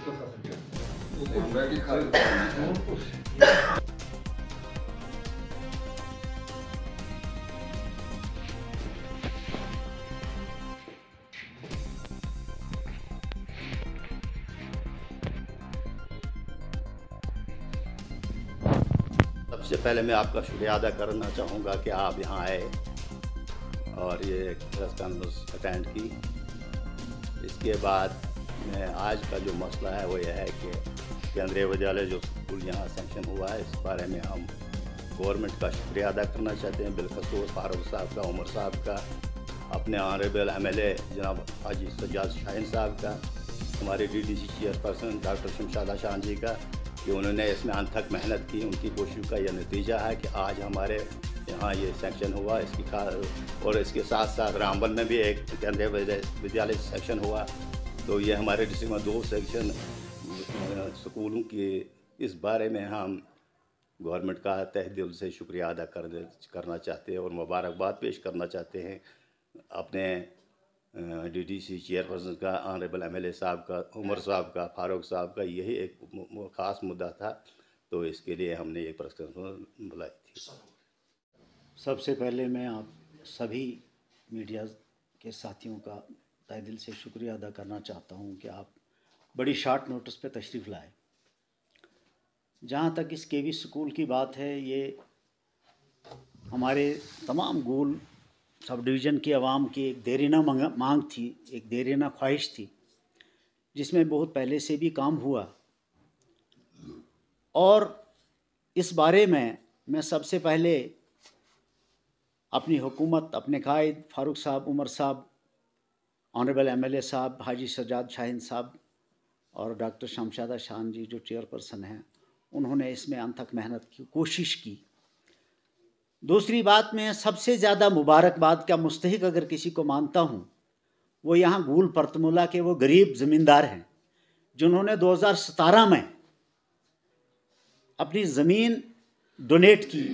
सबसे पहले मैं आपका शुक्रिया अदा करना चाहूँगा कि आप यहाँ आए और ये प्रेस कॉन्फ्रेंस अटेंड की। इसके बाद मैं आज का जो मसला है वो यह है कि केंद्रीय विद्यालय जो स्कूल यहाँ सेंक्शन हुआ है, इस बारे में हम गवर्नमेंट का शुक्रिया अदा करना चाहते हैं, बिलखसूस फारूक साहब का, उमर साहब का, अपने ऑनरेबल एमएलए जनाब हाजी सज्जाद शाहीन साहब का, हमारे DDC chairperson doctor शमशादा Shah ji का, कि उन्होंने इसमें अनथक मेहनत की। उनकी कोशिश का यह नतीजा है कि आज हमारे यहाँ ये सेक्शन हुआ। और इसके साथ साथ रामबन में भी एक केंद्रीय विद्यालय सेक्शन हुआ। तो ये हमारे डिस्ट्रिक्ट में 2 सेक्शन स्कूलों की, इस बारे में हम गवर्नमेंट का तहे दिल से शुक्रिया अदा करना चाहते हैं और मुबारकबाद पेश करना चाहते हैं अपने डीडीसी चेयरपर्सन का, ऑनरेबल एमएलए साहब का, उमर साहब का, फारूक साहब का। यही एक ख़ास मुद्दा था, तो इसके लिए हमने ये प्रेस कॉन्फ्रेंस बुलाई थी। सबसे पहले मैं आप सभी मीडिया के साथियों का तहे दिल से शुक्रिया अदा करना चाहता हूं कि आप बड़ी शॉर्ट नोटिस पे तशरीफ़ लाए। जहां तक इस केवी स्कूल की बात है, ये हमारे तमाम गोल सब डिवीज़न की आवाम की एक देरीना मांग थी, एक देरीना ख्वाहिश थी, जिसमें बहुत पहले से भी काम हुआ। और इस बारे में मैं सबसे पहले अपनी हुकूमत, अपने कायद फारूक साहब, उमर साहब, ऑनरेबल एमएलए साहब हाजी सज्जाद शाहीन साहब और डॉक्टर शमशादा शाह जी जो चेयरपर्सन हैं, उन्होंने इसमें अनथक मेहनत की, कोशिश की। दूसरी बात, मैं सबसे ज़्यादा मुबारकबाद का मुस्तहिक अगर किसी को मानता हूँ, वो यहाँ गूल परतमुला के वो गरीब ज़मींदार हैं जिन्होंने 2017 में अपनी ज़मीन डोनेट की,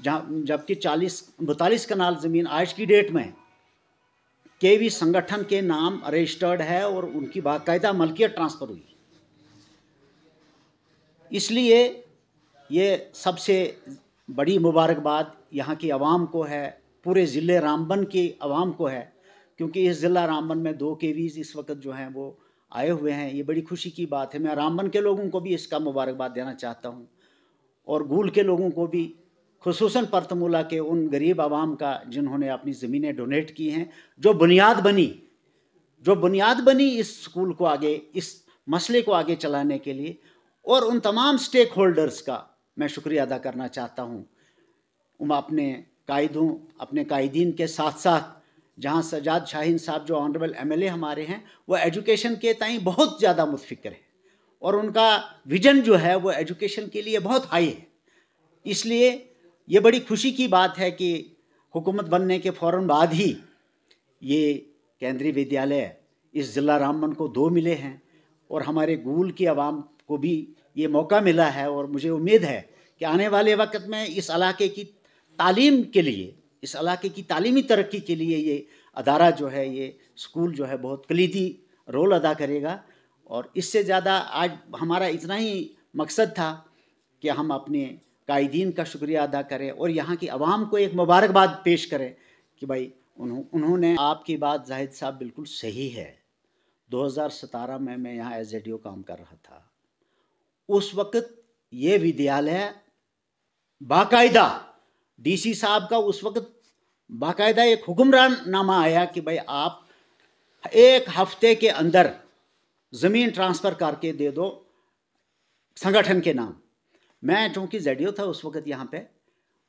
जबकि 42 कनाल ज़मीन आज की डेट में केवी संगठन के नाम रजिस्टर्ड है और उनकी बाकायदा मलकियत ट्रांसफ़र हुई। इसलिए ये सबसे बड़ी मुबारकबाद यहाँ की आवाम को है, पूरे ज़िले रामबन की आवाम को है, क्योंकि इस ज़िला रामबन में 2 केवीज़ इस वक्त जो हैं वो आए हुए हैं। ये बड़ी खुशी की बात है। मैं रामबन के लोगों को भी इसका मुबारकबाद देना चाहता हूँ और गूल के लोगों को भी, खुसूसन परतमुला के उन गरीब आवाम का जिन्होंने अपनी ज़मीनें डोनेट की हैं, जो बुनियाद बनी इस स्कूल को आगे, इस मसले को आगे चलाने के लिए। और उन तमाम स्टेक होल्डर्स का मैं शुक्रिया अदा करना चाहता हूँ, अपने कायदों, अपने कायदीन के साथ साथ, जहाँ सज्जाद शाहीन साहब जो ऑनरेबल एमएलए हमारे हैं, वो एजुकेशन के ताईं बहुत ज़्यादा मुतफ़िक्र है और उनका विजन जो है वो एजुकेशन के लिए बहुत हाई है। इसलिए ये बड़ी खुशी की बात है कि हुकूमत बनने के फ़ौरन बाद ही ये केंद्रीय विद्यालय इस ज़िला रामबन को 2 मिले हैं और हमारे गूल की आवाम को भी ये मौका मिला है। और मुझे उम्मीद है कि आने वाले वक्त में इस इलाके की तालीम के लिए, इस इलाके की तालीमी तरक्की के लिए ये अदारा जो है, ये स्कूल जो है, बहुत कलीदी रोल अदा करेगा। और इससे ज़्यादा आज हमारा इतना ही मकसद था कि हम अपने कायदीन का शुक्रिया अदा करें और यहाँ की आवाम को एक मुबारकबाद पेश करें कि भाई उन्होंने, आपकी बात जाहिद साहब बिल्कुल सही है। 2017 में मैं यहाँ एसजेडीओ काम कर रहा था। उस वक्त ये विद्यालय बाकायदा डीसी साहब का उस वक्त बाकायदा एक हुक्मनामा आया कि भाई आप 1 हफ्ते के अंदर ज़मीन ट्रांसफ़र करके दे दो संगठन के नाम। मैं चूँकि जेडीओ था उस वक्त यहाँ पे,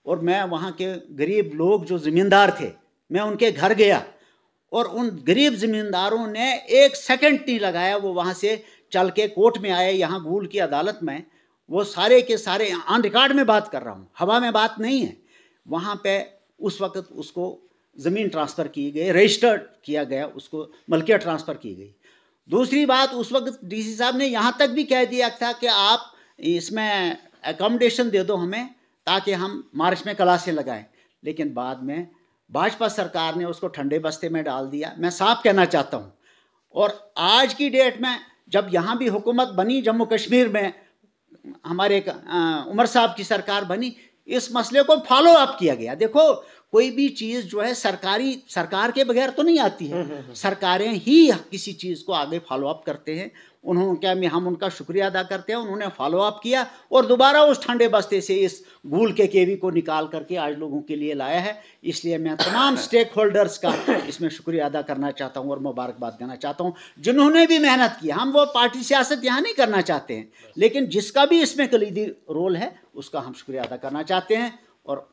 और मैं वहाँ के गरीब लोग जो ज़मींदार थे, मैं उनके घर गया और उन गरीब ज़मींदारों ने 1 सेकंड नहीं लगाया, वो वहाँ से चल के कोर्ट में आए, यहाँ गूल की अदालत में। वो सारे के सारे ऑन रिकॉर्ड में बात कर रहा हूँ, हवा में बात नहीं है। वहाँ पे उस वक्त उसको ज़मीन ट्रांसफ़र की गई, रजिस्टर्ड किया गया, उसको मलकियत ट्रांसफ़र की गई। दूसरी बात, उस वक्त डीसी साहब ने यहाँ तक भी कह दिया था कि आप इसमें एकोमोडेशन दे दो हमें, ताकि हम मार्च में क्लासें लगाएं। लेकिन बाद में भाजपा सरकार ने उसको ठंडे बस्ते में डाल दिया। मैं साफ कहना चाहता हूँ। और आज की डेट में जब यहाँ भी हुकूमत बनी जम्मू कश्मीर में, हमारे उमर साहब की सरकार बनी, इस मसले को फॉलो अप किया गया। देखो कोई भी चीज़ जो है सरकार के बगैर तो नहीं आती है, सरकारें ही किसी चीज़ को आगे फॉलो अप करते हैं। उन्होंने हम उनका शुक्रिया अदा करते हैं, उन्होंने फॉलो अप किया और दोबारा उस ठंडे बस्ते से इस गूल के केवी को निकाल करके आज लोगों के लिए लाया है। इसलिए मैं तमाम स्टेक होल्डर्स का इसमें शुक्रिया अदा करना चाहता हूँ और मुबारकबाद देना चाहता हूँ जिन्होंने भी मेहनत की। हम वो पार्टी सियासत यहाँ नहीं करना चाहते हैं, लेकिन जिसका भी इसमें कलीदी रोल है उसका हम शुक्रिया अदा करना चाहते हैं। और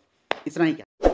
इतना ही क्या।